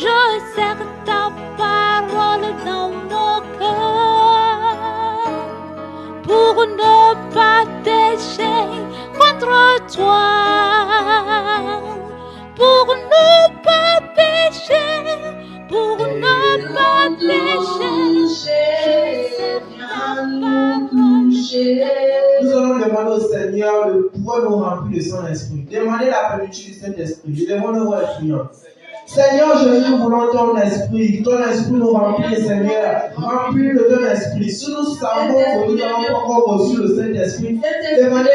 Je serre ta parole dans mon cœur pour ne pas pécher contre toi. Pour ne pas pécher, pour ne pas pécher. Nous allons demander au Seigneur de pouvoir nous remplir de son esprit. Demandez la plénitude du Saint-Esprit. Je demande au priant. Seigneur Jésus, nous voulons ton esprit. Ton esprit nous remplit, Seigneur. Remplis de ton esprit. Si nous savons que nous n'avons pas encore reçu le Saint-Esprit, demandez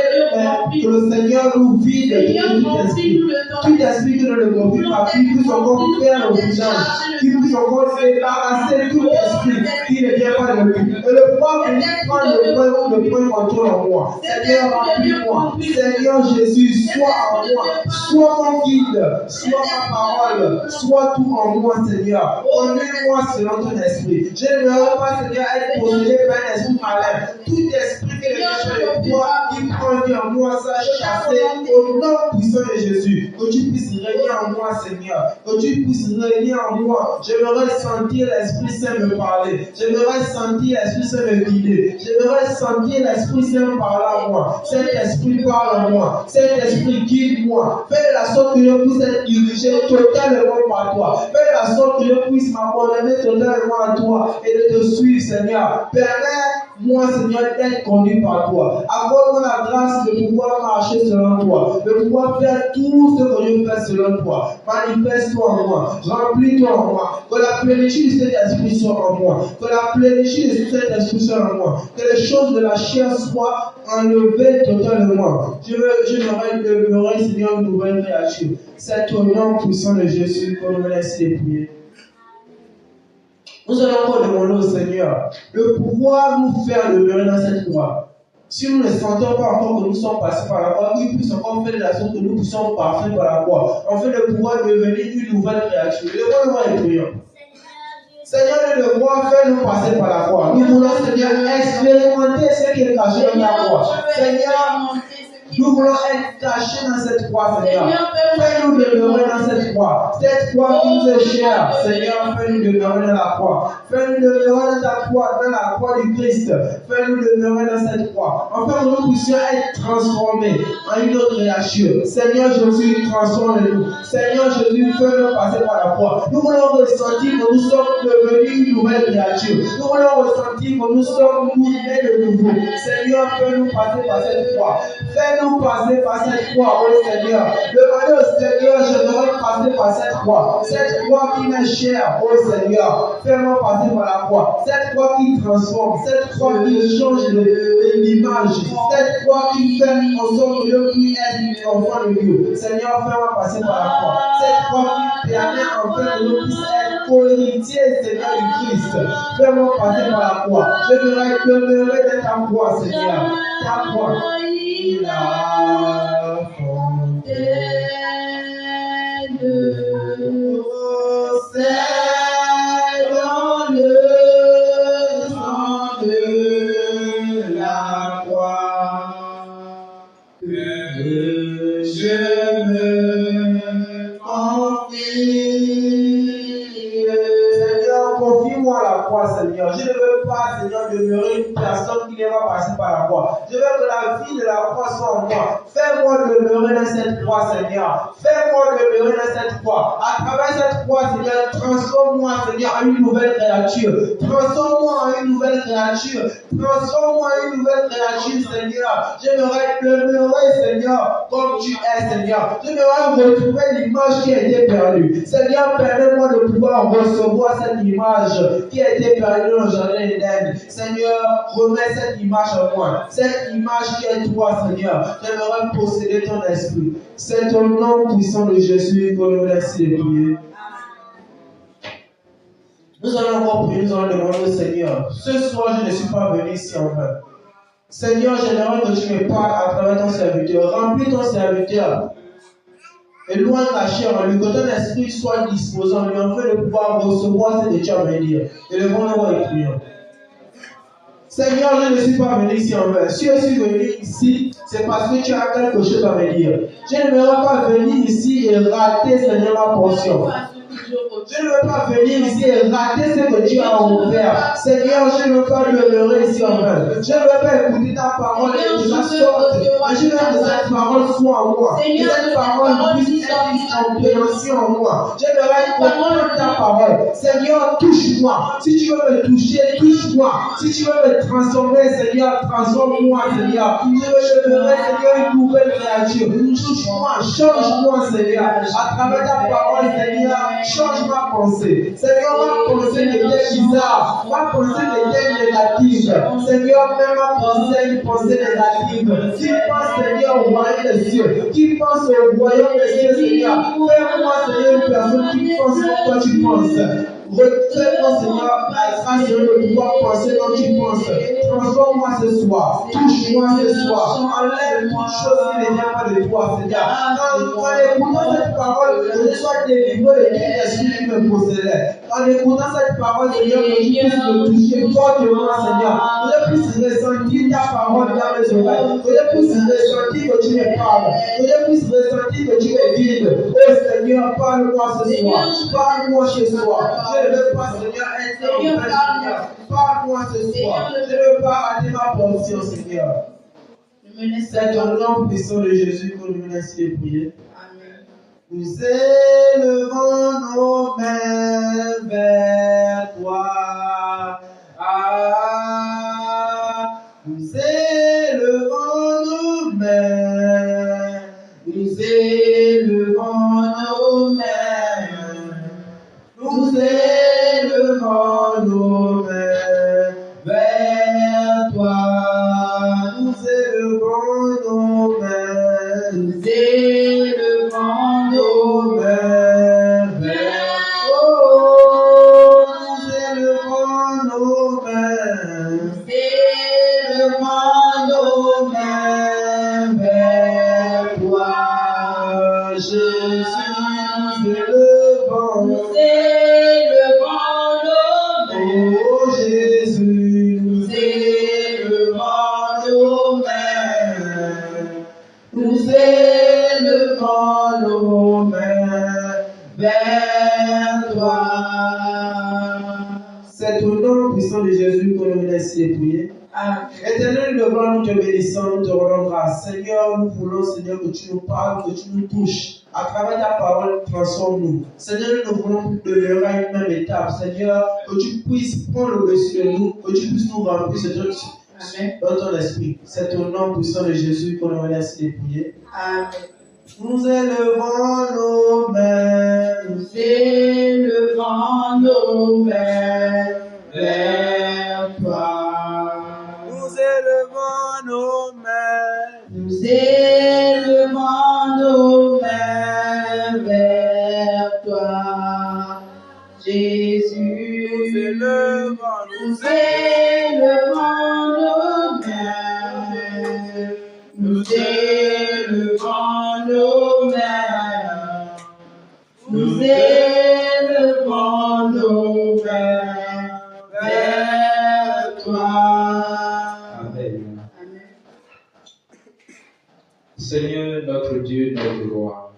que le Seigneur nous vide de tout esprit. Tout esprit qui ne le glorifie pas, qui puisse encore faire le visage, qui puisse encore débarrasser tout esprit qui ne vient pas de lui. Et le pouvoir venir prendre le point contrôle en moi. Seigneur, remplis-moi. Seigneur Jésus, sois en moi. Sois mon guide. Sois ma parole. Sois tout en moi, Seigneur. Conduis-moi selon ton esprit. Je ne veux pas, Seigneur, être possédé par un esprit malin. Tout esprit qui est le pouvoir, qui prend vie en moi, sache chasser au nom puissant de Jésus. Que tu puisses régner en moi, Seigneur. Que tu puisses régner en moi. J'aimerais sentir l'Esprit Saint me parler. J'aimerais sentir l'Esprit Saint me guider. J'aimerais sentir l'Esprit Saint parler en moi. Cet esprit parle en moi. Cet esprit guide-moi. Fais de la sorte que je puisse être dirigé totalement par toi. Fais de la sorte que je puisse m'abandonner totalement à toi et de te suivre, Seigneur. Permets-moi, Seigneur, d'être conduit par toi. Accorde-moi la grâce de pouvoir marcher selon toi, de pouvoir faire tout ce que je fais selon toi. Manifeste-toi en moi, remplis-toi en moi, que la plénitude de cet esprit soit en moi, que la plénitude de cet esprit soit en moi, que les choses de la chair soient enlevées totalement. Je me demeurer, Seigneur, une nouvelle créature. C'est au nom puissant de Jésus qu'on nous laisse les prier. Nous allons encore demander au Seigneur de pouvoir nous faire demeurer dans cette croix. Si nous ne sentons pas encore que nous sommes passés par la croix, qu'il puisse encore faire de la sorte que nous puissions parfaits par la croix, afin de pouvoir devenir une nouvelle créature. Levons-nous et prions. Seigneur, de devoir faire nous passer par la croix. Nous voulons, Seigneur, expérimenter ce qui est caché dans la croix. Seigneur, nous voulons être cachés dans cette croix, Seigneur. Fais-nous demeurer dans cette croix. Cette croix qui nous est chère, Seigneur, fais-nous demeurer dans la croix. Fais-nous demeurer dans ta croix, dans la croix du Christ. Fais-nous demeurer dans cette croix. Afin que nous puissions être transformés en une autre créature. Seigneur Jésus, transforme-nous. Seigneur Jésus, fais-nous passer par la croix. Nous voulons ressentir que nous sommes devenus une nouvelle créature. Nous voulons ressentir que nous sommes nés de nouveau. Seigneur, fais-nous passer par cette croix. Fais-nous passer par cette croix, oh Seigneur. Demandez au Seigneur, je veux passer par cette croix. Cette croix qui m'est chère, oh Seigneur. Fais-moi passer par la croix. Cette croix qui transforme. Cette croix qui change l'image. Cette croix qui fait en sorte que je puisse être enfant de Dieu. Seigneur, fais-moi passer par la croix. Cette croix qui permet enfin que nous puissions être co-héritiers, Seigneur, du Christ. Fais-moi passer par la croix. Je voudrais demeurer dans ta croix, Seigneur. Ta croix. La fontaine, c'est dans le sang de la croix que je me confie. Seigneur, confie-moi la croix, Seigneur. Je ne veux pas, Seigneur, demeurer une personne qui n'est pas passée par la croix. Je veux que la vie de la croix soit en moi. Fais-moi demeurer dans cette croix, Seigneur. Fais-moi demeurer dans cette croix. À travers cette croix, Seigneur, transforme-moi, Seigneur, en une nouvelle créature. Transforme-moi en une nouvelle créature. Transforme-moi en une nouvelle créature, Seigneur. J'aimerais demeurer, Seigneur, comme tu es, Seigneur. J'aimerais retrouver l'image qui a été perdue. Seigneur, permets-moi de pouvoir recevoir cette image qui a été perdue dans le jardin d'Éden. Seigneur, remets cette image en moi. Cette image qui est toi, Seigneur. J'aimerais posséder ton esprit. C'est au nom puissant de Jésus qu'on nous laisse les prier. Nous allons encore prier, nous allons demander au Seigneur. Ce soir, je ne suis pas venu ici en vain. Seigneur, j'aimerais que tu me parles à travers ton serviteur. Remplis ton serviteur. Éloigne la chair en lui, que ton esprit soit disposé en lui, afin de pouvoir recevoir ce que tu as à me dire. Et levons-nous et prions. Seigneur, je ne suis pas venu ici en vain. Si je suis venu ici, c'est parce que tu as quelque chose à me dire. Je ne vais pas venir ici et rater, Seigneur, ma portion. Je ne veux pas venir ici et rater ce que Dieu a ouvert. Seigneur, je ne veux pas demeurer ici en vain. Je ne veux pas écouter ta parole et que ça sorte. Mais je veux que cette parole soit en moi. Que cette parole puisse être une compréhension en moi. J'aimerais comprendre ta parole. Seigneur, touche-moi. Si tu veux me toucher, touche-moi. Si tu veux me transformer, Seigneur, transforme-moi, Seigneur. Je demeure, Seigneur, une nouvelle créature. Touche-moi, change-moi, Seigneur. À travers ta parole, Seigneur, change ma pensée. Seigneur, ma pensée était bizarre. Ma pensée était négative. Seigneur, même ma pensée est une pensée négative. Qui pense, Seigneur, au royaume des cieux. Qui pense au royaume des cieux, Seigneur. Fais-moi, Seigneur, une personne qui pense comme toi tu penses. Refais-moi, Seigneur, la grâce de pouvoir penser comme tu penses. Transforme-moi ce soir. Touche-moi ce soir. Enlève toute chose qui ne vient pas de toi, Seigneur. En écoutant cette parole, que je sois délivré de tout esprit qui me possédait. En écoutant cette parole, Seigneur, que tu puisses me toucher fortement, Seigneur. Que je puisse ressentir ta parole dans mes oreilles. Que je puisse ressentir que tu me parles. Que je puisse ressentir que tu me guides. Oh Seigneur, parle-moi ce soir. Parle-moi ce soir. Je ne veux pas, Seigneur, être en vain, Seigneur. Parle-moi ce soir. Je ne veux pas rater ma portion, Seigneur. C'est dans le nom puissant de Jésus que nous venons ainsi de prier. Nous élevons nos mains vers toi. Nous élevons nos mains. Nous élevons nos mains. Nous élevons nos mains vers toi. Nous élevons nos mains. Nous élevons nos mains vers toi. Nous élevons nos mains. Nous élevons nos mains vers toi. Jésus, nous élevons. Nous élevons nos mains. Oh Jésus, nous élevons nos mains. Nous élevons nos mains vers toi. C'est au nom puissant de Jésus que nous venons ainsi de prier. Éternel, nous devons nous te bénissons, nous te rendons grâce. Seigneur, nous voulons, Seigneur, que tu nous parles, que tu nous touches. À travers ta parole, transforme-nous. Seigneur, nous voulons demeurer à une même étape. Seigneur, que tu puisses prendre le dessus de nous, que tu puisses nous remplir ce truc dans ton esprit. C'est au nom puissant de Jésus que nous venons ainsi de prier. Amen. Nous élevons nos mains. Nous élevons nos mains vers toi. Nous élevons nos mains. Nous élevons nos mains vers toi. Jésus, nous élevons nos mains. Nous élevons nos mains. Nous élevons nos mains vers toi. Amen. Seigneur, notre Dieu, notre roi,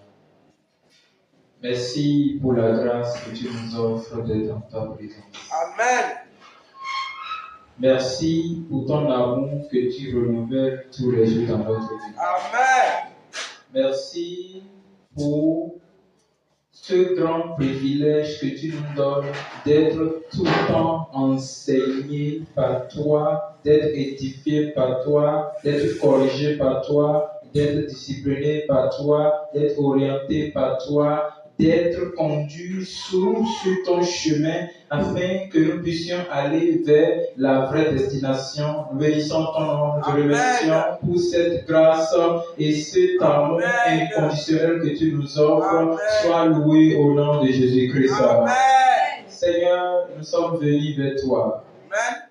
merci pour la grâce que tu nous offres d'être en ta présence. Amen. Merci pour ton amour que tu renouvelles tous les jours dans notre vie. Amen. Merci pour ce grand privilège que tu nous donnes d'être tout le temps enseigné par toi, d'être édifié par toi, d'être corrigé par toi, d'être discipliné par toi, d'être orienté par toi, d'être conduit sur ton chemin afin que nous puissions aller vers la vraie destination. Nous bénissons ton nom, nous te remercions pour cette grâce et cet amour inconditionnel que tu nous offres. Amen. Sois loué au nom de Jésus-Christ. Amen. Seigneur, nous sommes venus vers toi. Amen.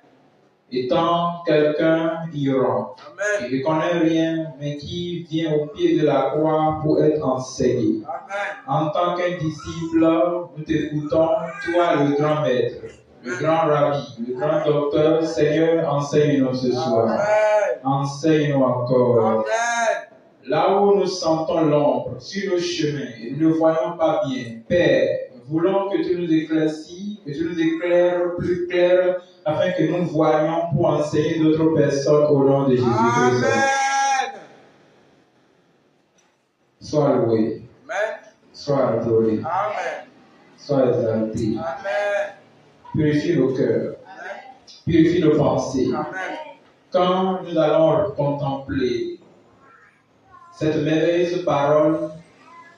Étant quelqu'un ignorant, qui ne connaît rien, mais qui vient au pied de la croix pour être enseigné. Amen. En tant qu'un disciple, nous t'écoutons, toi le grand maître, le grand rabbi, le grand docteur. Seigneur, enseigne-nous ce soir. Amen. Enseigne-nous encore. Amen. Là où nous sentons l'ombre sur nos chemins et nous ne voyons pas bien, Père, voulons que tu nous éclaircis, que tu nous éclaires plus clair, afin que nous voyions pour enseigner d'autres personnes au nom de Jésus-Christ. Amen. Sois loué, Amen. sois adoré, Amen. sois exalté. Amen. Purifie nos cœurs, purifie nos pensées. Amen. Quand nous allons contempler cette merveilleuse parole,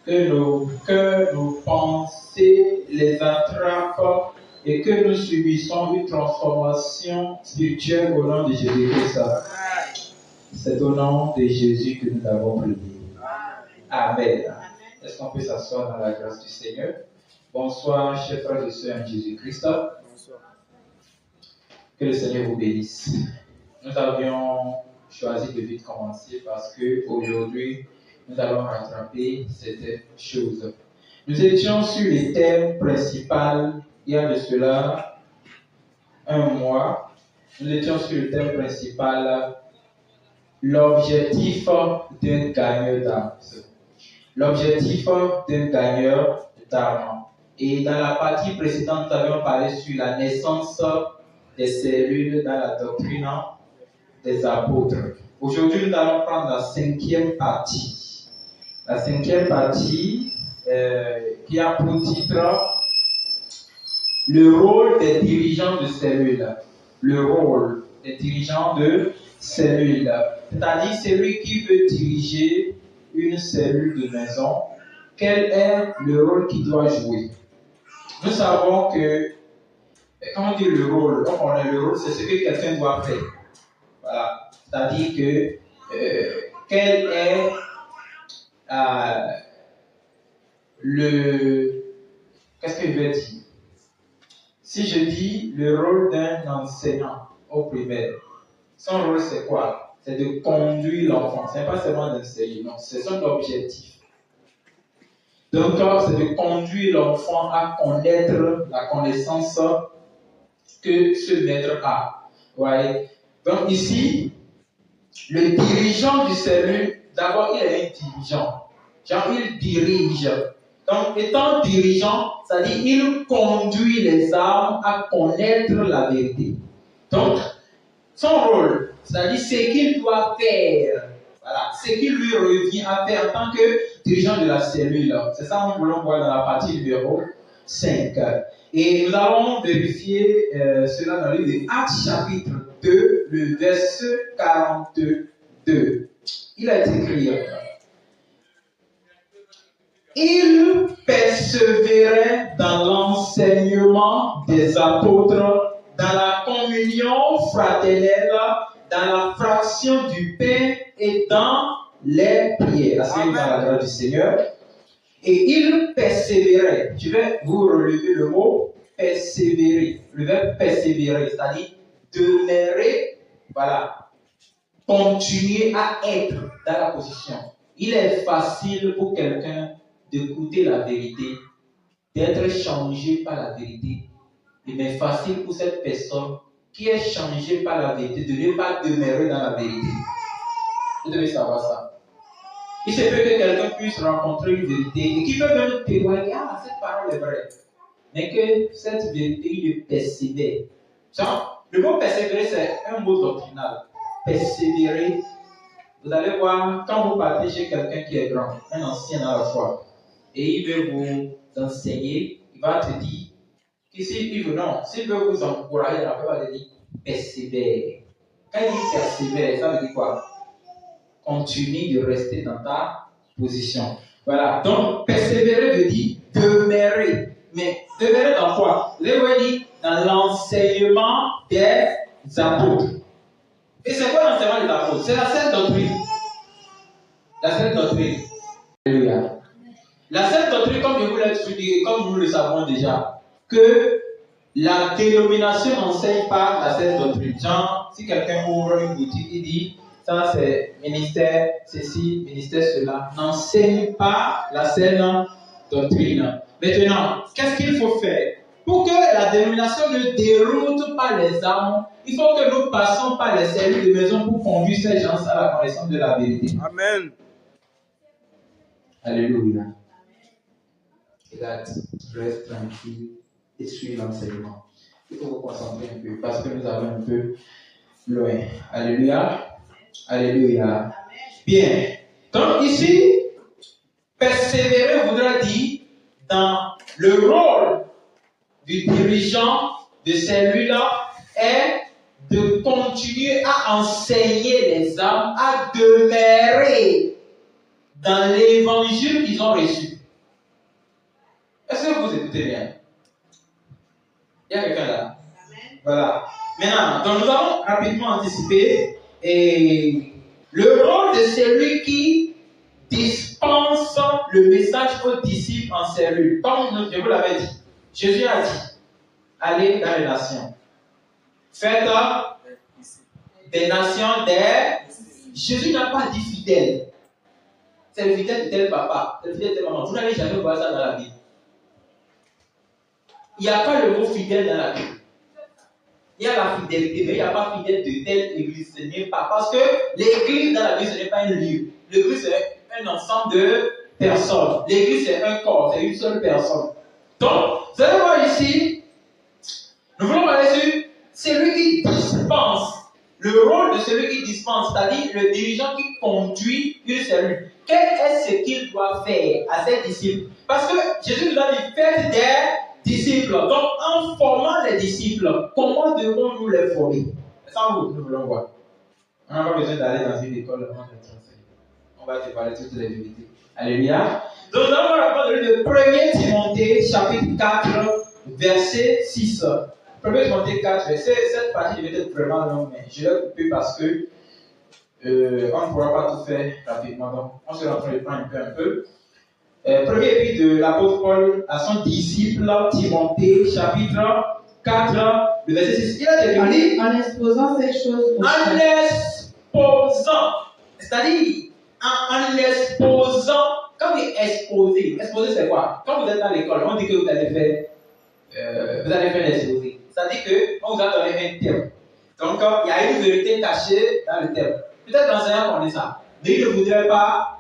que nos cœurs, nos pensées les attrapent et que nous subissons une transformation spirituelle au nom de Jésus-Christ. C'est au nom de Jésus que nous avons prié. Amen. Est-ce qu'on peut s'asseoir dans la grâce du Seigneur? Bonsoir, chers frères et sœurs en Jésus-Christ. Que le Seigneur vous bénisse. Nous avions choisi de vite commencer parce que aujourd'hui, nous allons rattraper certaines choses. Nous étions sur le thème principal, il y a de cela un mois, nous étions sur le thème principal, l'objectif d'un gagneur d'âme. L'objectif d'un gagneur d'âme. Et dans la partie précédente, nous avions parlé sur la naissance des cellules dans la doctrine des apôtres. Aujourd'hui, nous allons prendre la cinquième partie. La cinquième partie qui a pour titre le rôle des dirigeants de cellules. Le rôle des dirigeants de cellules. C'est-à-dire celui qui veut diriger une cellule de maison. Quel est le rôle qu'il doit jouer? Nous savons que, quand on dit le rôle, donc on a le rôle, c'est ce que quelqu'un doit faire. Voilà. C'est-à-dire que quel est qu'est-ce que je vais dire? Si je dis le rôle d'un enseignant au primaire, son rôle c'est quoi? C'est de conduire l'enfant. Ce n'est pas seulement d'enseigner, non, c'est son objectif. Donc, c'est de conduire l'enfant à connaître la connaissance que ce maître a. Ouais. Donc ici, le dirigeant du cellule, d'abord il est un dirigeant. Genre il dirige. Donc étant dirigeant, c'est-à-dire il conduit les âmes à connaître la vérité. Donc son rôle, c'est-à-dire ce qu'il doit faire, voilà, ce qui lui revient à faire en tant que dirigeant de la cellule. C'est ça que nous voulons voir dans la partie numéro 5. Et nous allons vérifier cela dans le livre d'Actes chapitre 2, le verset 42. Il a été écrit. Il persévérait dans l'enseignement des apôtres, dans la communion fraternelle, dans la fraction du pain et dans les prières. Assez dans la grâce du Seigneur. Et il persévérait. Je vais vous relever le mot persévérer. Le verbe persévérer, c'est-à-dire demeurer, voilà, continuer à être dans la position. Il est facile pour quelqu'un d'écouter la vérité, d'être changé par la vérité. Il est facile pour cette personne qui est changée par la vérité de ne pas demeurer dans la vérité. Vous devez savoir ça. Il se peut que quelqu'un puisse rencontrer une vérité et qui peut même témoigner, ah, cette parole est vraie. Mais que cette vérité, il persévère. Genre, le mot persévérer, c'est un mot doctrinal. Persévérer. Vous allez voir, quand vous partez chez quelqu'un qui est grand, un ancien dans la foi, et il veut vous enseigner, il va te dire, s'il veut vous encourager, la parole va te dire, persévère. Quand il dit persévère, ça veut dire quoi? Continue de rester dans ta position. Voilà. Donc, persévérer veut dire demeurer. Mais demeurer dans quoi? Vous avez dit dans l'enseignement des apôtres. Et c'est quoi l'enseignement des apôtres? C'est la sainte doctrine. La sainte doctrine. Alléluia. La sainte doctrine, comme je vous l'ai expliqué, comme nous le savons déjà, que la dénomination n'enseigne pas la sainte doctrine. Genre, si quelqu'un ouvre une boutique, il dit, ça c'est ministère ceci, ministère cela, n'enseigne pas la sainte doctrine. Maintenant, qu'est-ce qu'il faut faire? Pour que la dénomination ne déroute pas les âmes, il faut que nous passions par les cellules de maison pour conduire ces gens à la connaissance de la vérité. Amen. Alléluia. Regarde, reste tranquille et suis l'enseignement. Il faut vous concentrer un peu parce que nous avons un peu loin. Alléluia. Alléluia. Bien. Donc ici, persévérer voudra dire dans le rôle du dirigeant de celui-là est de continuer à enseigner les âmes, à demeurer dans l'évangile qu'ils ont reçu. Est-ce que vous écoutez bien? Il y a quelqu'un là? Voilà. Maintenant, donc nous allons rapidement anticiper et le rôle de celui qui dispense le message aux disciples en cellule. Comme je vous l'avais dit, Jésus a dit, allez dans les nations. Faites des nations des... Jésus n'a pas dit fidèle. C'est le fidèle de tel papa, c'est le fidèle de tel maman. Vous n'allez jamais voir ça dans la Bible. Il n'y a pas le mot fidèle dans la Bible. Il y a la fidélité, mais il n'y a pas fidèle de telle église. Ce n'est pas. Parce que l'église dans la Bible, ce n'est pas un lieu. L'église, c'est un ensemble de personnes. L'église, c'est un corps, c'est une seule personne. Donc, vous allez voir ici, nous voulons parler sur celui qui dispense. Le rôle de celui qui dispense, c'est-à-dire le dirigeant qui conduit une cellule. Quel est ce qu'il doit faire à ses disciples? Parce que Jésus nous a dit, faites des disciples. Donc, en formant les disciples, comment devons-nous les former? C'est ça que nous voulons voir. On n'a pas besoin d'aller dans une école avant d'être enseigné. On va te parler toutes les vérités. Alléluia. Donc, nous allons apprendre le 1er Timothée, chapitre 4, verset 6. 1er Timothée 4, verset. Cette partie devait être vraiment longue, mais je l'ai coupée parce que on ne pourra pas tout faire rapidement. Donc, on se retrouve le temps un peu. Premier épître de l'apôtre Paul à son disciple Timothée, chapitre 4, le verset 6. Il a déclaré en exposant ces choses en exposant, c'est-à-dire en exposant, quand vous exposez, exposer c'est quoi? Quand vous êtes à l'école, on dit que vous allez faire l'exposé. C'est-à-dire qu'on vous a donné un thème. Donc, il y a une vérité cachée dans le thème. Peut-être l'enseignant connaît ça, mais il ne voudrait pas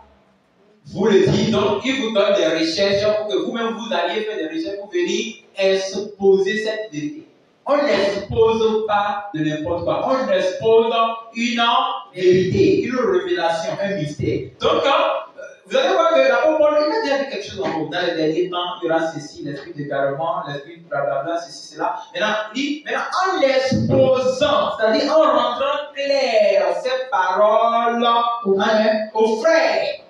vous le dire. Donc, il vous donne des recherches pour que vous-même vous alliez faire des recherches pour venir exposer cette vérité. On n'expose pas de n'importe quoi. On expose une vérité, une révélation, un mystère. Donc, vous allez voir que l'apôtre Paul, il a déjà dit quelque chose en haut. Dans les derniers temps, il y aura ceci, l'esprit d'égarement, l'esprit de blablabla, ceci, cela. Maintenant, en l'exposant, c'est-à-dire en rentrant clair ces paroles aux frères.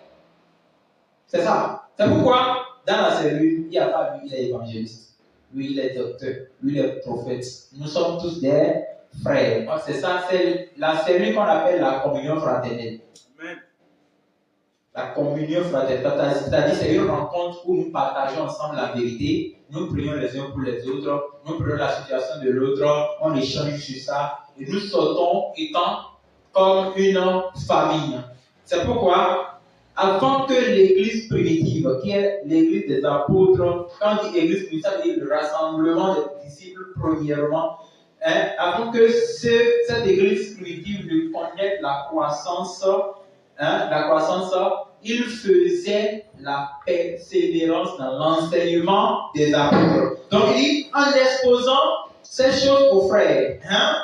C'est ça. C'est pourquoi, dans la cellule, il n'y a pas lui, il est évangéliste. Lui, il est docteur. Lui, il est prophète. Nous sommes tous des frères. Donc, c'est ça, c'est la cellule qu'on appelle la communion fraternelle. Amen. La communion fraternelle, c'est-à-dire c'est une rencontre où nous partageons ensemble la vérité, nous prions les uns pour les autres, nous prenons la situation de l'autre, on échange sur ça, et nous sortons étant comme une famille. C'est pourquoi, avant que l'église primitive, qui est l'église des apôtres, quand on dit église primitive, ça veut dire le rassemblement des disciples premièrement, avant que cette église primitive ne connaisse la croissance, il faisait la persévérance dans l'enseignement des apôtres. Donc il dit, en exposant ces choses aux frères,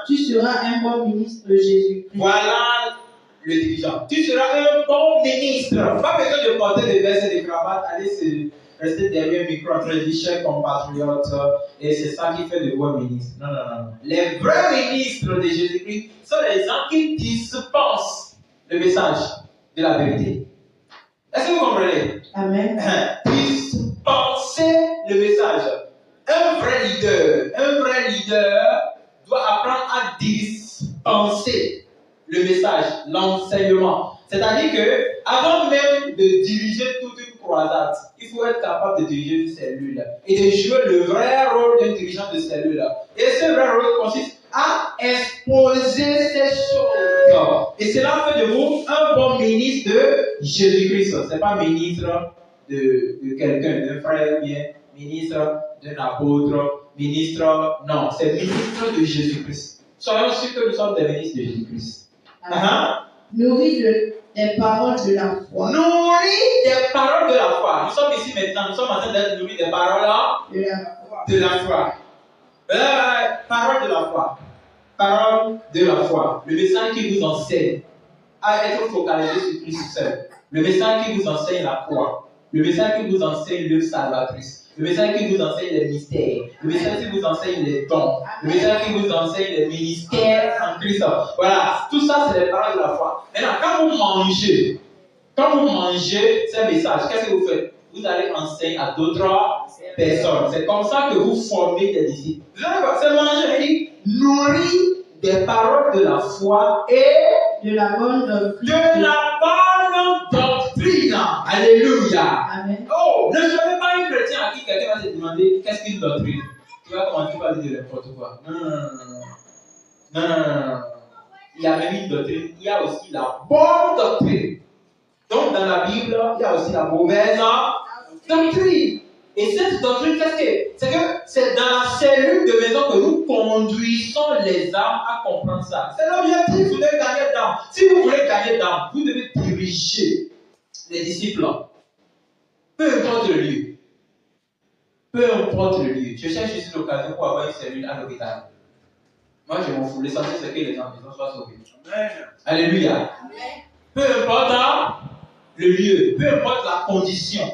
tu seras un bon ministre de Jésus-Christ. Voilà le dirigeant. Tu seras un bon ministre. Pas besoin de porter des vestes et des cravates, aller se rester derrière le micro en train de dire chers compatriotes, et c'est ça qui fait de vous un ministre. Non, non, non. Les vrais ministres de Jésus-Christ sont les gens qui dispensent le message de la vérité. Est-ce que vous comprenez? Amen. Dispenser le message. Un vrai leader doit apprendre à dispenser le message, l'enseignement. C'est-à-dire que avant même de diriger toute une croisade, il faut être capable de diriger une cellule et de jouer le vrai rôle d'un dirigeant de cellule. Et ce vrai rôle consiste à exposer ces choses. Et cela fait de vous un bon ministre de Jésus-Christ. Ce n'est pas ministre de quelqu'un, d'un frère, bien ministre d'un apôtre, ministre. Non, c'est ministre de Jésus-Christ. Soyons sûrs que nous sommes des ministres de Jésus-Christ. Nourris des paroles de la foi. Nourrir des paroles de la foi. Nous sommes ici maintenant, nous sommes en train d'être nourris des paroles De la foi. de la foi. Parole de la foi. Parole de la foi. Le message qui vous enseigne à être focalisé sur Christ seul. Le message qui vous enseigne la foi. Le message qui vous enseigne l'œuvre salvatrice. Le message qui vous enseigne les mystères. Le message qui vous enseigne les dons. Le message qui vous enseigne les ministères en Christ. Voilà, tout ça c'est les paroles de la foi. Maintenant, quand vous mangez ces messages, qu'est-ce que vous faites? Vous allez enseigner à d'autres personnes. C'est comme ça que vous formez des disciples. Vous allez voir, c'est manger, il dit, nourrir des paroles de la foi et De la bonne doctrine. de la bonne doctrine. Alléluia. Amen. Oh, ne soyez pas un chrétien à qui quelqu'un va te demander qu'est-ce qu'une doctrine. Tu vas commencer par dire n'importe quoi. Non. Il y a même une doctrine, il y a aussi la bonne doctrine. Donc dans la Bible, il y a aussi la mauvaise doctrine. Et cette doctrine, qu'est-ce que c'est? Que c'est dans la cellule de maison que nous conduisons les âmes à comprendre ça. C'est l'objectif, vous devez gagner d'âme. Si vous voulez gagner d'âme, vous devez diriger les disciples. Peu importe le lieu. Peu importe le lieu. Je cherche ici l'occasion pour avoir une cellule à l'hôpital. Moi, je m'en fous. L'essentiel, c'est que les enfants soient sauvés. Amen. Alléluia. Peu importe le lieu, peu importe la condition,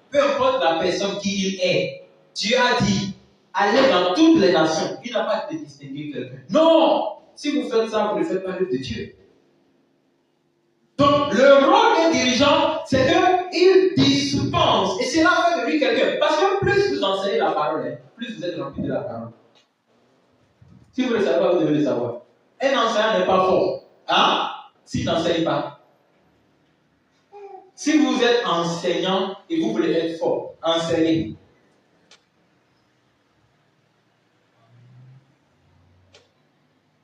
peu importe la personne qui il est, Dieu a dit, allez dans toutes les nations. Il n'a pas de distinguer quelqu'un. Non! Si vous faites ça, vous ne faites pas l'œuvre de Dieu. Donc, le rôle des dirigeants, c'est qu'il dispense. Et cela fait de lui quelqu'un. Parce que plus vous enseignez la parole, plus vous êtes rempli de la parole. Si vous ne le savez pas, vous devez le savoir. Un enseignant n'est pas fort. Hein? S'il n'enseigne pas. Si vous êtes enseignant et vous voulez être fort, enseignez.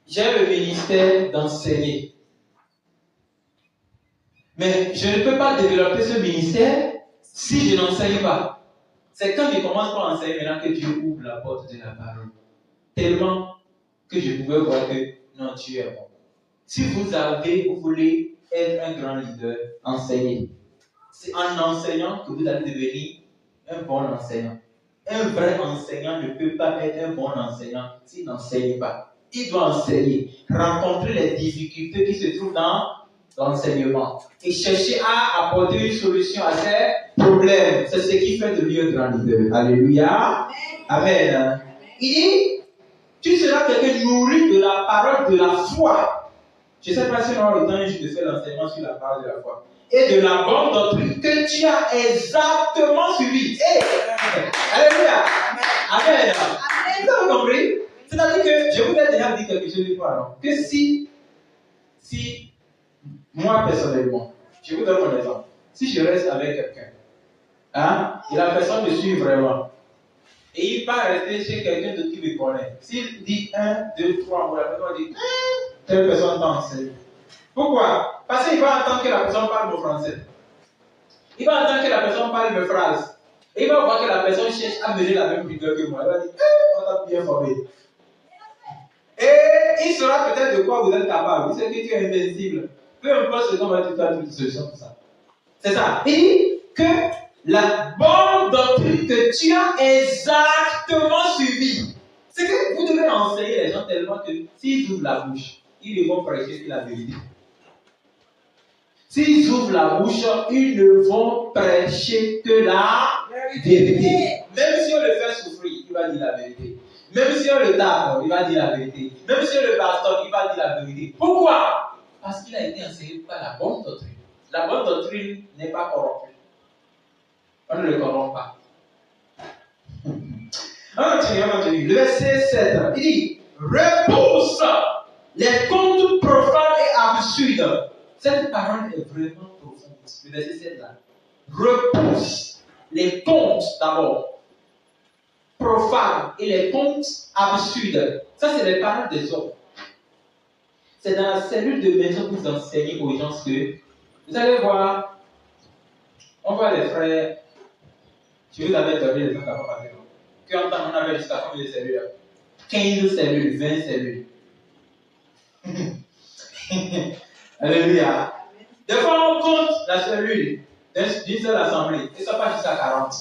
J'ai le ministère d'enseigner. Mais je ne peux pas développer ce ministère si je n'enseigne pas. C'est quand je commence par enseigner maintenant que Dieu ouvre la porte de la parole. Tellement que je pouvais voir que non, Dieu est bon. Si vous voulez être un grand leader, enseignez. C'est en enseignant que vous allez devenir un bon enseignant. Un vrai enseignant ne peut pas être un bon enseignant s'il n'enseigne pas. Il doit enseigner, rencontrer les difficultés qui se trouvent dans l'enseignement et chercher à apporter une solution à ces problèmes. C'est ce qui fait de lui un grand leader. Alléluia. Amen. Il dit, tu seras quelqu'un nourri de la parole de la foi. Je ne sais pas si on aura le temps de faire l'enseignement sur la parole de la foi. Et de la bonne doctrine que tu as exactement suivi. Hey. Alléluia. Amen. Vous avez compris? C'est-à-dire que je vous ai déjà dit quelque chose de fois. Que si moi personnellement, je vous donne mon exemple. Si je reste avec quelqu'un, hein, et la personne me suit vraiment, et il part rester chez quelqu'un de qui me connaît. S'il dit 1, 2, 3, la personne dit telle personne t'a enseigné. Pourquoi? Parce qu'il va entendre que la personne parle mon français. Il va entendre que la personne parle mes phrases. Et il va voir que la personne cherche à mener la même rigueur que moi. Il va dire, on t'a bien formé. Et il saura peut-être de quoi vous êtes capable. Il sait que tu es invincible. Peu importe ce qu'on va dire, tu as une solution pour ça. C'est ça. Il dit que la bonne doctrine que tu as exactement suivie, c'est que vous devez enseigner les gens tellement que s'ils ouvrent la bouche, ils vont prêcher la vérité. S'ils ouvrent la bouche, ils ne vont prêcher que la vérité. Même si on le fait souffrir, il va dire la vérité. Même si on le tape, il va dire la vérité. Même si on le bastonne, il va dire la vérité. Pourquoi? Parce qu'il a été enseigné par la bonne doctrine. La bonne doctrine n'est pas corrompue. On ne le corrompt pas. On continue. Le verset 7, il dit, repousse les contes profanes et absurdes. Cette parole est vraiment profonde. Le verset 7 là. Repousse les contes d'abord profanes et les contes absurdes. Ça, c'est les paroles des hommes. C'est dans la cellule de maison que vous enseignez aux gens que vous allez voir, on voit les frères, je vous avais donné les gens d'avant passé. Qu'en temps, on avait jusqu'à combien de cellules? 15 cellules, 20 cellules. Alléluia. Des fois, on compte la cellule d'une seule assemblée et ça passe jusqu'à 40.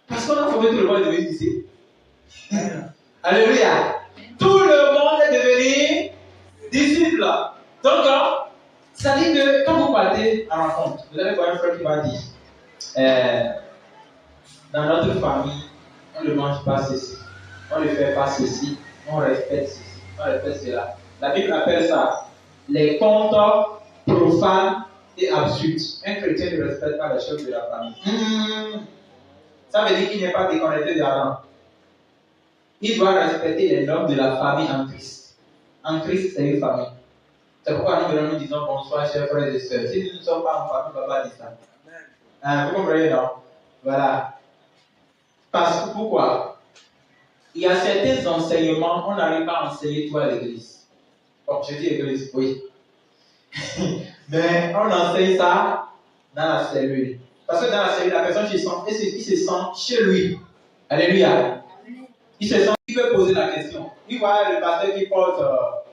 Parce qu'on a formé tout le monde est devenu disciple. Alléluia. Tout le monde est devenu disciple. Donc, ça dit que quand vous partez à rencontre, vous allez voir un frère qui va dire dans notre famille, on ne mange pas ceci, on ne fait pas ceci, on respecte ceci, on respecte cela. La Bible appelle ça les contes profanes et absurdes. Un chrétien ne respecte pas les choses de la famille. Ça veut dire qu'il n'est pas déconnecté de Adam. Il doit respecter les normes de la famille en Christ. En Christ, c'est une famille. C'est pourquoi nous disons bonsoir, chers frères et sœurs. Si nous ne sommes pas en famille, on ne va pas dire ça. Vous comprenez, non? Voilà. Parce que pourquoi? Il y a certains enseignements, on n'arrive pas à enseigner tout à l'église. Bon, je dis église, oui. Mais on enseigne ça dans la cellule. Parce que dans la cellule, la personne il se sent chez lui. Alléluia. Il se sent, il peut poser la question. Il voit le pasteur qui porte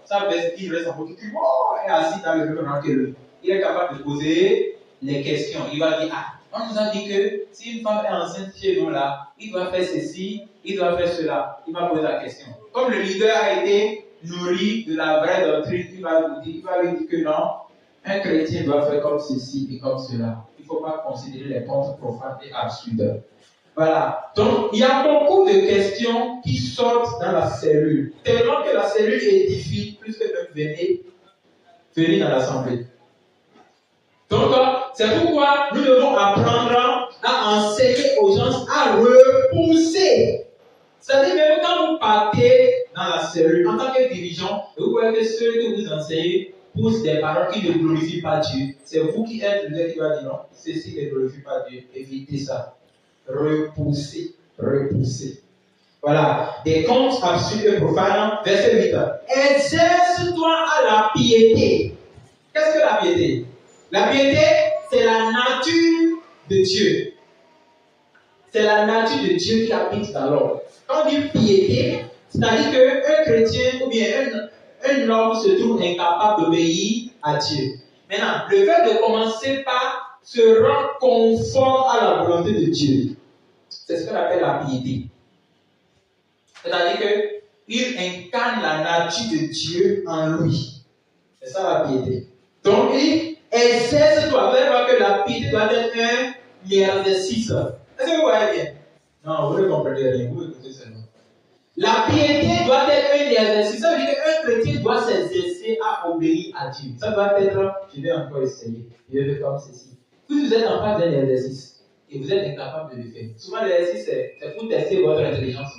sa veste, qui reste en photo, qui est assis dans le même rang que lui. Il est capable de poser les questions. Il va dire, on nous a dit que si une femme est enceinte chez nous là, il doit faire ceci, il doit faire cela. Il va poser la question. Comme le leader a été nourri de la vraie doctrine, il va lui dire que non, un chrétien doit faire comme ceci et comme cela. Il ne faut pas considérer les contes profanes et absurdes. Voilà. Donc, il y a beaucoup de questions qui sortent dans la cellule. Tellement que la cellule édifie plus que même venir dans l'assemblée. Donc, c'est pourquoi nous devons apprendre à enseigner aux gens à repousser. C'est-à-dire, même quand vous partez dans la cellule, en tant que dirigeant, vous voyez que ceux que vous enseignez poussent des paroles qui ne glorifient pas Dieu. C'est vous qui êtes le qui va dire non, ceci ne glorifie pas Dieu. Évitez ça. Repousser. Voilà. Des contes absurdes et profanes. Verset 8. Exerce-toi à la piété. Qu'est-ce que la piété? La piété, c'est la nature de Dieu. C'est la nature de Dieu qui habite dans l'homme. Quand on dit piété, c'est-à-dire qu'un chrétien ou bien un homme se trouve incapable d'obéir à Dieu. Maintenant, le fait de commencer par se rendre conforme à la volonté de Dieu, c'est ce qu'on appelle la piété. C'est-à-dire qu'il incarne la nature de Dieu en lui. C'est ça la piété. Donc, il exerce-toi. Vous allez voir que la piété doit être un exercice. Est-ce que vous voyez bien? Non, vous ne comprenez rien. Vous écoutez seulement. La piété doit être un exercice. Ça veut dire qu'un chrétien doit s'exercer à obéir à Dieu. Ça doit être, je vais encore essayer. Je vais faire comme ceci. Si vous êtes en face d'un exercice et vous êtes incapable de le faire, souvent l'exercice c'est pour tester votre intelligence.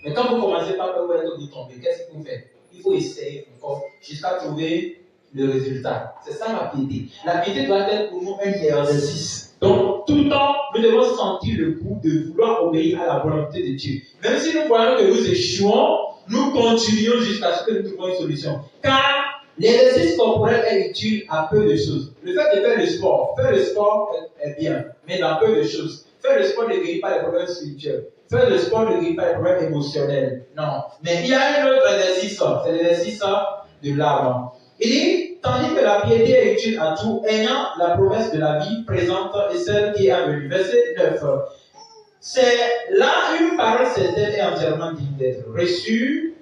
Mais quand vous commencez par vous êtes vous tomber, qu'est-ce que vous faites? Il faut essayer encore jusqu'à trouver le résultat. C'est ça la piété. La piété doit être pour nous un exercice. Donc, tout le temps, nous devons sentir le goût de vouloir obéir à la volonté de Dieu. Même si nous voyons que nous échouons, nous continuons jusqu'à ce que nous trouvions une solution. Car l'exercice corporel est utile à peu de choses. Le fait de faire le sport est bien, mais dans peu de choses. Faire le sport ne guérit pas les problèmes spirituels. Faire le sport ne guérit pas les problèmes émotionnels. Non. Mais il y a un autre exercice, c'est l'exercice de l'âme. Il dit, tandis que la piété est utile à tout, ayant la promesse de la vie présente et celle qui est à venir. Verset 9. C'est là une parole certaine et entièrement digne d'être reçue.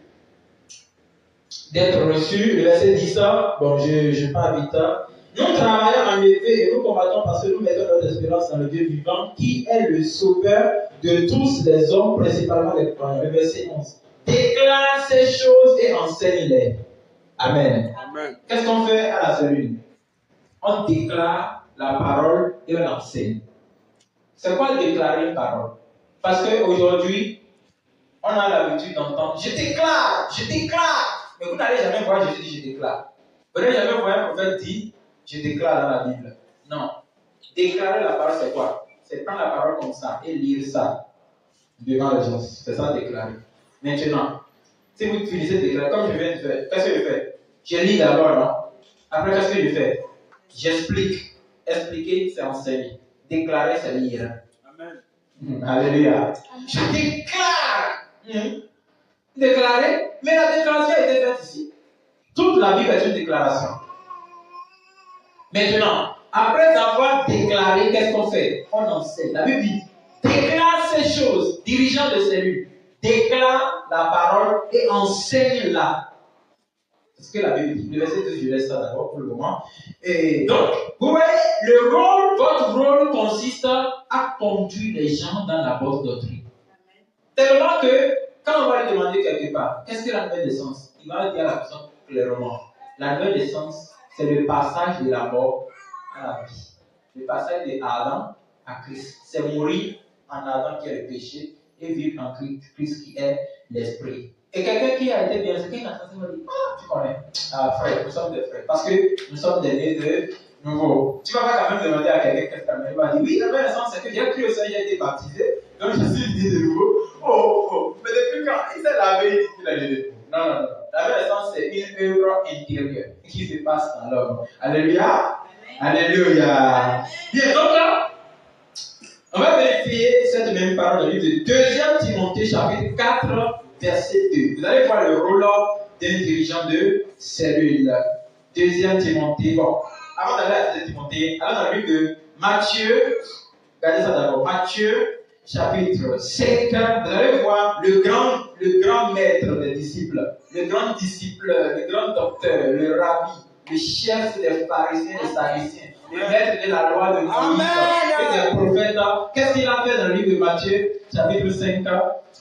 Le verset 10. Bon, je parle vite. Nous travaillons en effet et nous combattons parce que nous mettons notre espérance dans le Dieu vivant qui est le sauveur de tous les hommes, principalement les croyants. Le verset 11. Déclare ces choses et enseigne-les. Amen. Qu'est-ce qu'on fait à la cellule? On déclare la parole et on enseigne. C'est quoi déclarer une parole? Parce qu'aujourd'hui, on a l'habitude d'entendre je déclare. Mais vous n'allez jamais voir Jésus dire je déclare. Vous n'allez jamais voir un prophète dire je déclare dans la Bible. Non. Déclarer la parole, c'est quoi? C'est prendre la parole comme ça et lire ça devant les gens. C'est ça déclarer. Maintenant, si vous utilisez déclarer, comme je viens de faire, qu'est-ce que je fais? Je lis d'abord, non? Après, qu'est-ce que je fais? J'explique. Expliquer, c'est enseigner. Déclarer, c'est lire. Amen. Alléluia. Je déclare. Déclarer, mais la déclaration a été faite ici. Toute la Bible est une déclaration. Maintenant, après avoir déclaré, qu'est-ce qu'on fait? On enseigne. La Bible dit, déclare ces choses, dirigeant de cellule, déclare la parole et enseigne-la. C'est ce que la Bible dit. Le verset 2, je laisse ça d'abord pour le moment. Et donc, vous voyez, votre rôle consiste à conduire les gens dans la bonne doctrine. Tellement que, quand on va lui demander quelque part, qu'est-ce que la nouvelle naissance? Il va dire à la personne clairement, la nouvelle naissance, c'est le passage de la mort à la vie. Le passage de Adam à Christ. C'est mourir en Adam qui est le péché et vivre en Christ qui est l'esprit. Et quelqu'un qui a été bien, c'est quelqu'un qui va dire, ah, tu connais, frère, nous sommes des frères. Parce que nous sommes des nés de nouveau. Tu ne vas pas quand même demander à quelqu'un qu'est-ce qu'il va dire, oui, la nouvelle naissance, c'est que j'ai cru au Seigneur, j'ai été baptisé, donc je suis né de nouveau. Mais depuis quand il s'est lavé, il dit qu'il a né. Non. La nouvelle naissance, c'est une œuvre intérieure qui se passe dans l'homme. Alléluia. Alléluia. Bien, donc là, on va vérifier cette même parole dans le livre de 2 Timothée, chapitre 4, verset 2. Vous allez voir le rôle d'un dirigeant de cellule. 2 Timothée, bon, avant d'aller à 2 Timothée, allons dans le livre de Matthieu, regardez ça d'abord, Matthieu, chapitre 5, vous allez voir le grand maître des disciples, le grand disciple, le grand docteur, le rabbi, le chef des pharisiens et des sadducéens, le maître de la loi de Moïse et des prophètes. Qu'est-ce qu'il a fait dans le livre de Matthieu, chapitre 5,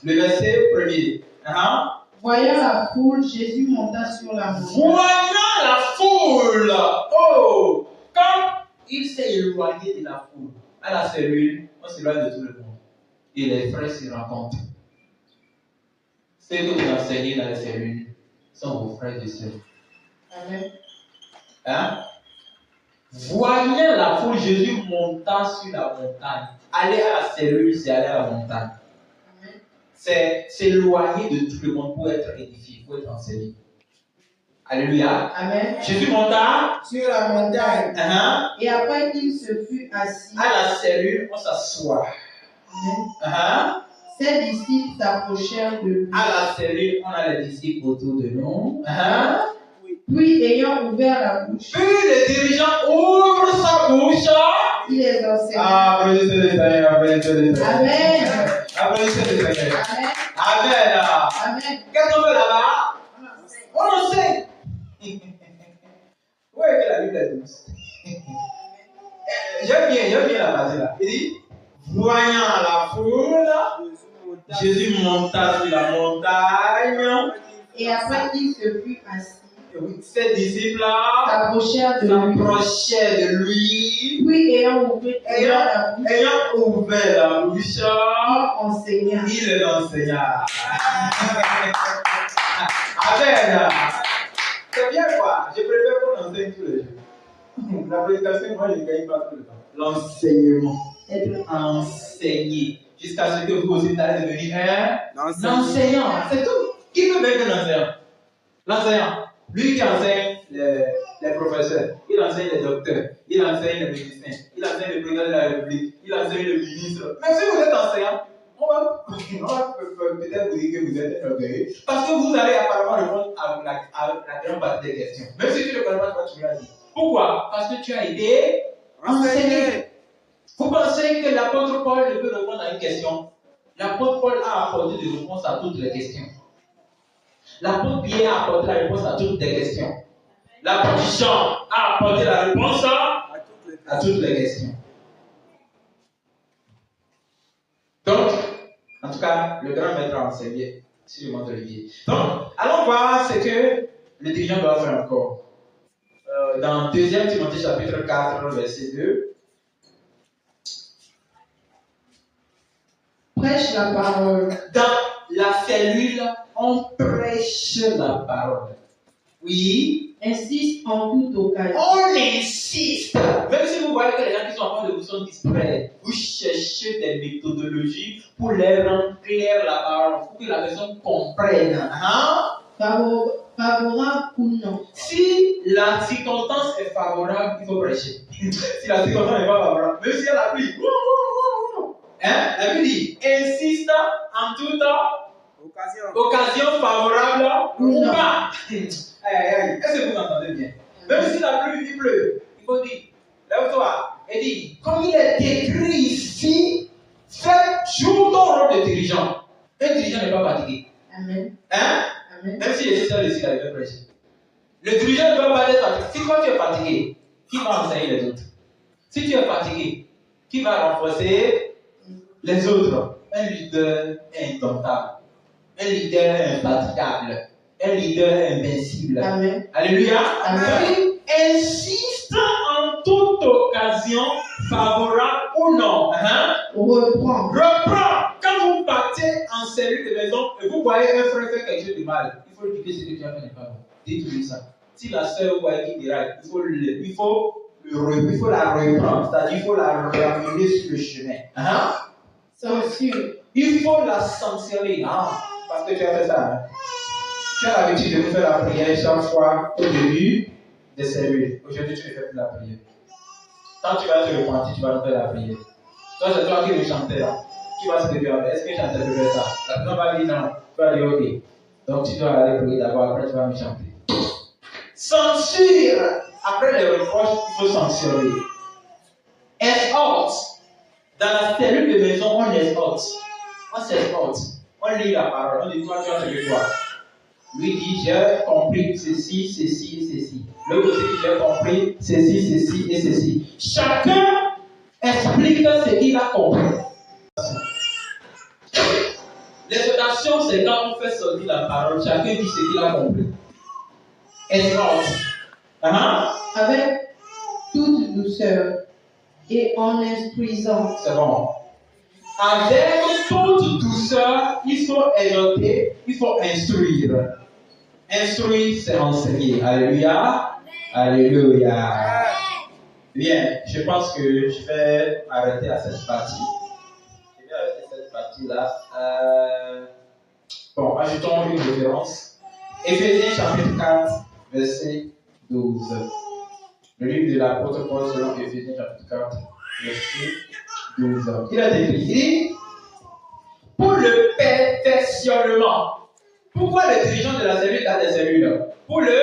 le verset 1er? Voyant la foule, Jésus monta sur la montagne. Voyant la foule, oh, quand il s'est éloigné de la foule, à la cellule, on s'éloigne de tout le monde. Et les frères se rencontrent. Ceux que vous enseignez dans les cellules sont vos frères et sœurs. Amen. Voyant la foule, Jésus monta sur la montagne. Aller à la cellule, c'est aller à la montagne. C'est s'éloigner de tout le monde pour être édifié, pour être enseigné. Alléluia. Amen. Jésus monta sur la montagne. Et après qu'il se fut assis, à la cellule, on s'assoit. Ses disciples s'approchèrent de lui. À la cellule, on a les disciples autour de nous. Puis, ayant ouvert la bouche, Puis le dirigeant ouvre sa bouche. il les enseigne. Applaudissez le Seigneur, applaudissez le Seigneur. Amen. Applaudissez le Seigneur. Amen. Amen. Amen. Qu'est-ce qu'on fait là-bas? On enseigne. Où est que la Bible est douce? J'aime bien la base là. Il dit, voyant la foule, Jésus monta sur la montagne. Et après qu'il se fut assis, ses disciples s'approchèrent de lui. Puis ayant ouvert la bouche, enseigna. Il les enseigna. Amen. C'est bien quoi. Je préfère qu'on enseigne tous les jours. La prédication, moi je ne gagne pas tout le temps. L'enseignement. Être enseigné. Jusqu'à ce que vous aussi allez devenir un enseignant. C'est tout. Qui peut être un enseignant? L'enseignant. Lui qui enseigne les professeurs, il enseigne les docteurs, il enseigne les médecins, il enseigne le président de la République, il enseigne le ministre. Mais si vous êtes enseignant, on va peut-être vous dire que vous êtes orgueilleux. Parce que vous allez apparemment répondre à la grande partie des questions. Même si tu ne connais pas, tu vas dire. Pourquoi? Parce que tu as été enseigné. Vous pensez que l'apôtre Paul ne peut répondre à une question? L'apôtre Paul a apporté des réponses à toutes les questions. L'apôtre Pierre a apporté la réponse à toutes les questions. L'apôtre Jean a apporté la réponse à toutes les questions. Donc, en tout cas, le grand maître a enseigné sur le mont Olivier. Donc, allons voir ce que le dirigeant doit faire encore. Dans 2 Timothée chapitre 4, verset 2. Prêche la parole. Dans la cellule, on prêche la parole. Oui. Insiste en toute occasion. On insiste. Même si vous voyez que les gens qui sont en train de vous sont distraits, vous cherchez des méthodologies pour les rendre clair la parole, pour que la personne comprenne. Favorable ou non. Si la circonstance est favorable, il faut prêcher. Si la circonstance n'est pas favorable, même si elle a pris, la Bible dit, insiste en toute occasion favorable ou pas. Est-ce que vous entendez bien? Même si la pluie, il pleut, il faut dire, lève-toi et dis, comme il est écrit ici, joue ton rôle de dirigeant. Un dirigeant n'est pas fatigué. Amen. Hein? Amen. Même si les sisters ici, il avait prêché. Le dirigeant ne doit pas être fatigué. Si toi tu es fatigué, qui va enseigner les autres? Si tu es fatigué, qui va renforcer les autres? Un leader indomptable. Un leader infatigable. Un leader invincible. Amen. Alléluia. Amen. Insiste en toute occasion, favorable ou non. Hein? Reprends. Reprends. Quand vous partez en cellule de maison et vous voyez un frère faire quelque chose de mal, il faut lui dire que ce que tu as fait n'est pas bon. Dites-lui ça. Si la sœur voit qui déraille, il faut la reprendre. C'est-à-dire il faut la ramener sur le chemin. Hein? Censure. Il faut la sanctionner. Hein? Parce que tu as fait ça. Hein? Tu as l'habitude de faire la prière chaque fois au début des cellules. Aujourd'hui, tu ne fais plus la prière. Quand tu vas te repentir, tu vas nous faire la prière. Toi, c'est toi qui le chantais là. Qui va se préparer? Est-ce que je chantais de faire ça? La personne va dire non. Tu vas dire ok. Donc tu dois aller prier d'abord, après tu vas me chanter. Censure. Après les reproches, il faut censurer. Escorte. Dans la cellule de maison, on escorte. On s'escorte. On lit la parole. On dit toi, tu as fait quoi? Lui dit j'ai compris ceci, ceci et ceci. L'autre aussi dit j'ai compris ceci, ceci et ceci. Chacun explique ce qu'il a compris. L'exhortation, c'est quand on fait sortir la parole, chacun dit ce qu'il a compris. Escorte. Avec toute douceur et en instruisant. C'est bon. Avec toute douceur, il faut exhorter, il faut instruire. Instruire, c'est enseigner. Alléluia. Alléluia. Bien, je pense que je vais arrêter à cette partie. Je vais arrêter cette partie-là. Bon, ajoutons une référence. Éphésiens chapitre 4, verset 12. Le livre de l'apôtre Paul selon Éphésiens chapitre 4, verset 12. Il a écrit, pour le perfectionnement. Pourquoi le dirigeant de la cellule a des cellules? Pour le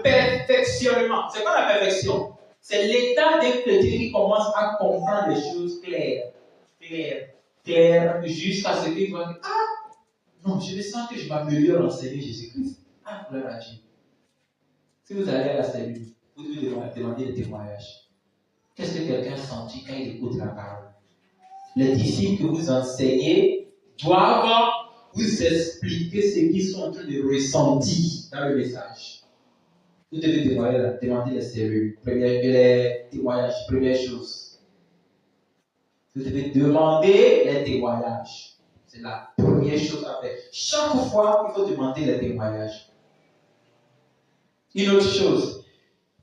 perfectionnement. C'est quoi la perfection? C'est l'état d'un chrétien qui commence à comprendre les choses claires, jusqu'à ce qu'il va dire, ah, non, je me sens que je m'améliore en Seigneur Jésus-Christ. Ah, gloire à Dieu. Si vous allez à la cellule, vous devez demander des témoignages. Qu'est-ce que quelqu'un sentit quand il écoute la parole? Les disciples que vous enseignez doivent vous expliquer ce qu'ils sont en train de ressentir dans le message. Vous devez demander les cellules, les témoignages, première chose. Vous devez demander les témoignages. C'est la première chose à faire. Chaque fois, il faut demander les témoignages. Une autre chose,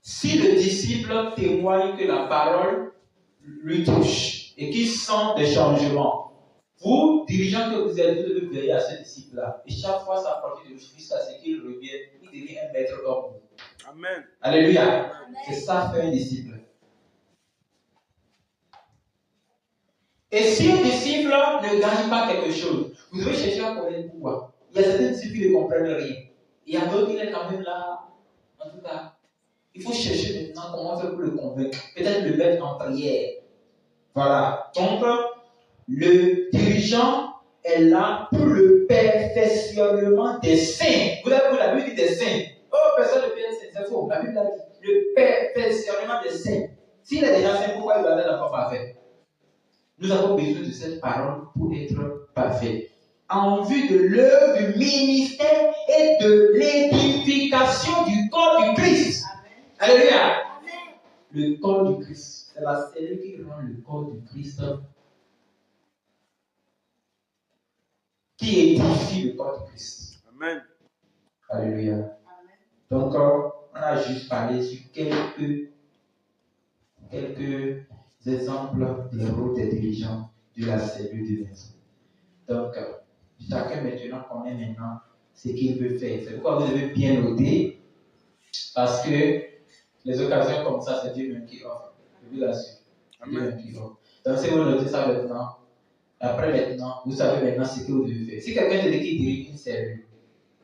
si le disciple témoigne que la parole lui touche et qu'il sent des changements, vous, dirigeants que vous êtes, vous devez veiller à ce disciple-là. Et chaque fois, ça profite de vous jusqu'à ce qu'il revienne, il devient un maître comme vous. Amen. Alléluia. C'est ça, fait un disciple. Et si un disciple ne gagne pas quelque chose, vous devez chercher à connaître pourquoi. Il y a certains disciples qui ne comprennent rien. Il y a d'autres qui sont quand même là. En tout cas, il faut chercher maintenant comment faire pour le convaincre. Peut-être le mettre en prière. Voilà. Donc, le dirigeant est là pour le perfectionnement des saints. Vous avez vu la Bible dit des saints. Oh, personne ne peut être saint, c'est faux. La Bible a dit le perfectionnement des saints. S'il est déjà saint, pourquoi il doit être encore parfait? Nous avons besoin de cette parole pour être parfait. En vue de l'œuvre du ministère et de l'édification du corps du Christ. Amen. Alléluia. Amen. Le corps du Christ, c'est la cellule qui rend le corps du Christ, qui édifie le corps du Christ. Amen. Alléluia. Amen. Donc, on a juste parlé sur quelques exemples des rôles des dirigeants de la cellule de maison. Donc, chacun maintenant connaît maintenant ce qu'il veut faire. C'est pourquoi vous devez bien noter, parce que les occasions comme ça, c'est Dieu même qui offre. Je vous l'assure. Dieu même qui offre. Donc, si vous notez ça maintenant, après maintenant, vous savez maintenant ce que vous devez faire. Si quelqu'un te dit qu'il dirige une cellule,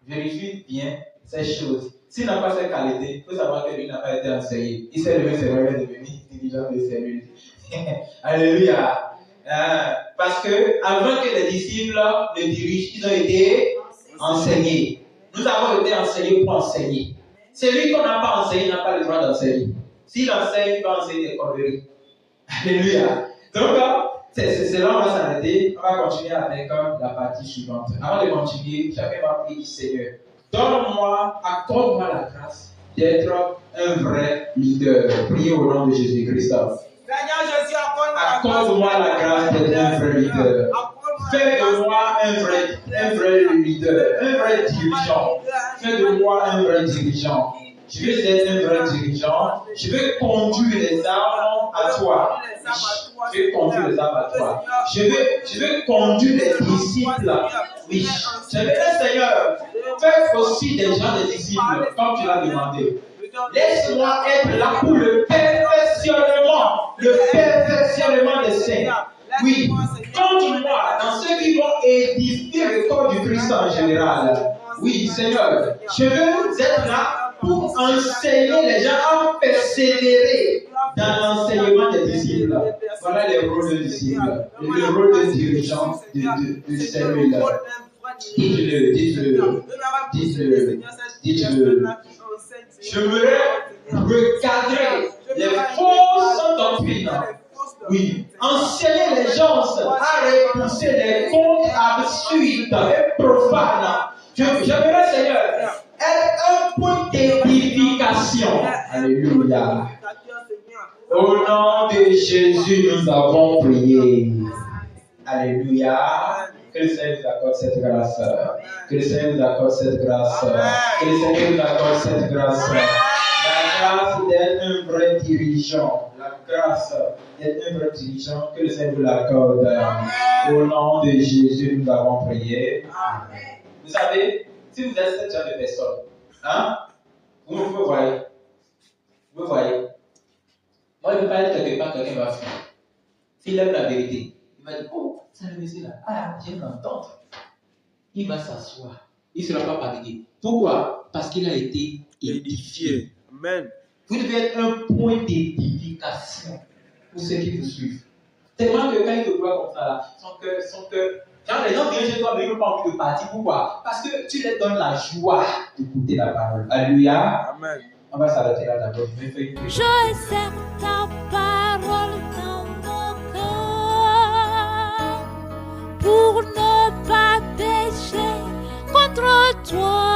vérifie bien ces choses. S'il n'a pas cette qualité, il faut savoir que lui n'a pas été enseigné. Il s'est levé, c'est vrai, il est devenu dirigeant de cellule. Alléluia. Parce que avant que les disciples ne dirigent, ils ont été enseignés. Nous avons été enseignés pour enseigner. Celui qu'on n'a pas enseigné n'a pas le droit d'enseigner. S'il enseigne, il va enseigner des conneries. Alléluia. Donc, c'est là où on va s'arrêter. On va continuer avec la partie suivante. Avant de continuer, chacun va prier, Seigneur, donne-moi, accorde-moi la grâce d'être un vrai leader. Priez au nom de Jésus-Christ. Accorde-moi la grâce d'être un vrai leader. Fais de moi un vrai leader, un vrai dirigeant. Fais de moi un vrai dirigeant. Je veux être un vrai dirigeant. Je veux conduire les âmes à toi. Je veux conduire les âmes à toi. Je veux conduire les disciples. Oui. Je veux, Seigneur, fais aussi des gens des disciples, comme tu l'as demandé. Laisse-moi être là pour le perfectionnement des saints. Oui, conduis-moi dans ceux qui vont édifier le corps du Christ en général. Oui, Seigneur, je veux être là pour enseigner les gens à persévérer dans l'enseignement des disciples. Voilà les rôles des disciples, le rôle des dirigeants de cellule. Dites-le. J'aimerais recadrer les fausses doctrines. Oui, enseigner les gens à repousser les contes absurdes et profanes. J'aimerais, Seigneur, être un point d'édification. Alléluia. Au nom de Jésus, nous avons prié. Alléluia. Que le Seigneur nous accorde cette grâce. Que le Seigneur nous accorde cette grâce. Que le Seigneur nous accorde cette grâce. La grâce d'être un vrai dirigeant. La grâce d'être un vrai dirigeant. Que le Seigneur nous l'accorde. Au nom de Jésus, nous avons prié. Vous savez, si vous êtes ce genre de personne, hein, vous me voyez. Vous voyez. Moi, je ne veux pas être quelque part, quelqu'un va fuir. S'il aime la vérité, il va dire, oh, c'est le monsieur là. Ah, j'aime l'entendre. Il va s'asseoir. Il ne sera pas fatigué. Pourquoi? Parce qu'il a été édifié. Amen. Vous devez être un point d'édification pour ceux qui vous suivent. Tellement que quand il te voit comme ça, là, son cœur, quand les gens viennent chez toi, mais ils n'ont pas envie de partir. Pourquoi? Parce que tu leur donnes la joie d'écouter la parole. Alléluia. Amen. On va s'arrêter là d'abord. Je vais faire une prière. Je sers ta parole dans mon cœur pour ne pas pécher contre toi.